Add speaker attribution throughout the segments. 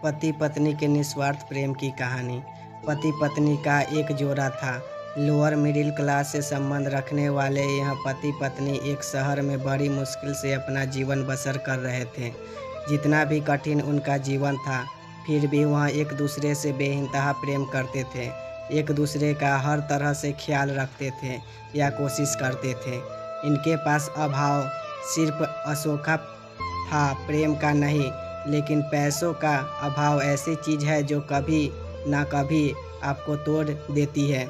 Speaker 1: पति पत्नी के निस्वार्थ प्रेम की कहानी। पति पत्नी का एक जोड़ा था। लोअर मिडिल क्लास से संबंध रखने वाले यह पति पत्नी एक शहर में बड़ी मुश्किल से अपना जीवन बसर कर रहे थे। जितना भी कठिन उनका जीवन था, फिर भी वह एक दूसरे से बेइंतहा प्रेम करते थे। एक दूसरे का हर तरह से ख्याल रखते थे या कोशिश करते थे। इनके पास अभाव सिर्फ अशोका था, प्रेम का नहीं। लेकिन पैसों का अभाव ऐसी चीज़ है जो कभी ना कभी आपको तोड़ देती है।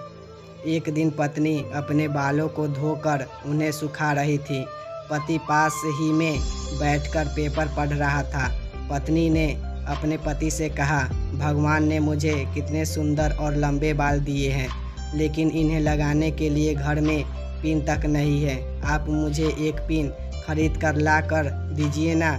Speaker 1: एक दिन पत्नी अपने बालों को धोकर उन्हें सुखा रही थी। पति पास ही में बैठकर पेपर पढ़ रहा था। पत्नी ने अपने पति से कहा, भगवान ने मुझे कितने सुंदर और लंबे बाल दिए हैं, लेकिन इन्हें लगाने के लिए घर में पिन तक नहीं है। आप मुझे एक पिन खरीद कर ला कर दीजिए ना।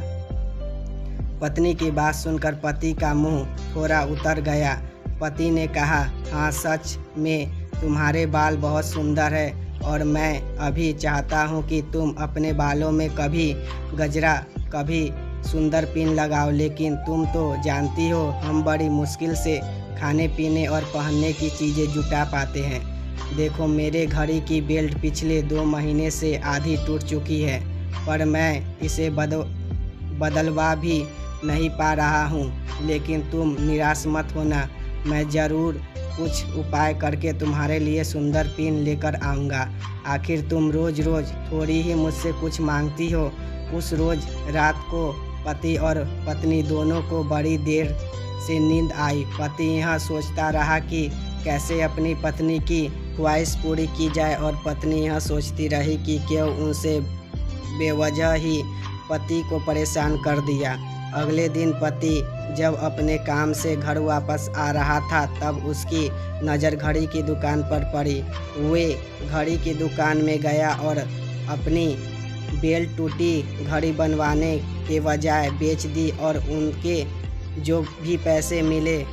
Speaker 1: पत्नी की बात सुनकर पति का मुंह थोड़ा उतर गया। पति ने कहा, हाँ, सच में तुम्हारे बाल बहुत सुंदर है और मैं अभी चाहता हूँ कि तुम अपने बालों में कभी गजरा, कभी सुंदर पिन लगाओ, लेकिन तुम तो जानती हो हम बड़ी मुश्किल से खाने पीने और पहनने की चीज़ें जुटा पाते हैं। देखो, मेरे घड़ी की बेल्ट पिछले 2 महीने से आधी टूट चुकी है, पर मैं इसे बदलवा भी नहीं पा रहा हूँ। लेकिन तुम निराश मत होना, मैं ज़रूर कुछ उपाय करके तुम्हारे लिए सुंदर पिन लेकर आऊँगा। आखिर तुम रोज़ रोज़ थोड़ी ही मुझसे कुछ मांगती हो। उस रोज़ रात को पति और पत्नी दोनों को बड़ी देर से नींद आई। पति यह सोचता रहा कि कैसे अपनी पत्नी की ख्वाहिश पूरी की जाए, और पत्नी यह सोचती रही कि क्यों उनसे बेवजह ही पति को परेशान कर दिया। अगले दिन पति जब अपने काम से घर वापस आ रहा था, तब उसकी नज़र घड़ी की दुकान पर पड़ी। वे घड़ी की दुकान में गया और अपनी बेल्ट टूटी घड़ी बनवाने के बजाय बेच दी, और उनके जो भी पैसे मिले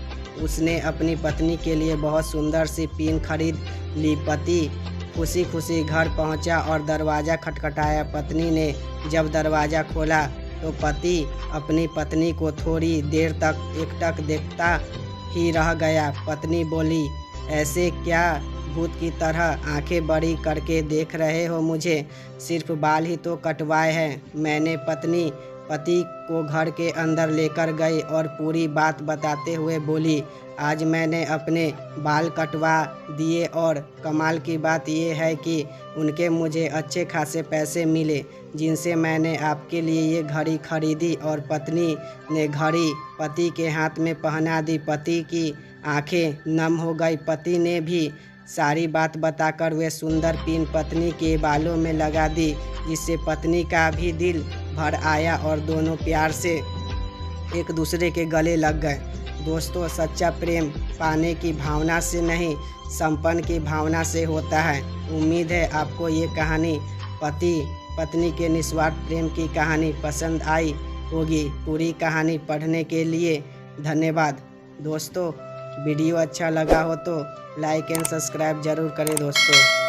Speaker 1: उसने अपनी पत्नी के लिए बहुत सुंदर सी पिन खरीद ली। पति खुशी खुशी घर पहुंचा और दरवाज़ा खटखटाया। पत्नी ने जब दरवाज़ा खोला तो पति अपनी पत्नी को थोड़ी देर तक एकटक देखता ही रह गया। पत्नी बोली, ऐसे क्या भूत की तरह आंखें बड़ी करके देख रहे हो मुझे? सिर्फ बाल ही तो कटवाए हैं। मैंने पति को घर के अंदर लेकर गई और पूरी बात बताते हुए बोली, आज मैंने अपने बाल कटवा दिए, और कमाल की बात यह है कि उनके मुझे अच्छे खासे पैसे मिले, जिनसे मैंने आपके लिए ये घड़ी खरीदी। और पत्नी ने घड़ी पति के हाथ में पहना दी। पति की आंखें नम हो गई। पति ने भी सारी बात बताकर वे सुंदर पिन पत्नी के बालों में लगा दी, जिससे पत्नी का भी दिल भर आया और दोनों प्यार से एक दूसरे के गले लग गए। दोस्तों, सच्चा प्रेम पाने की भावना से नहीं, संपन्न की भावना से होता है। उम्मीद है आपको ये कहानी, पति पत्नी के निस्वार्थ प्रेम की कहानी, पसंद आई होगी। पूरी कहानी पढ़ने के लिए धन्यवाद। दोस्तों, वीडियो अच्छा लगा हो तो लाइक एंड सब्सक्राइब ज़रूर करें दोस्तों।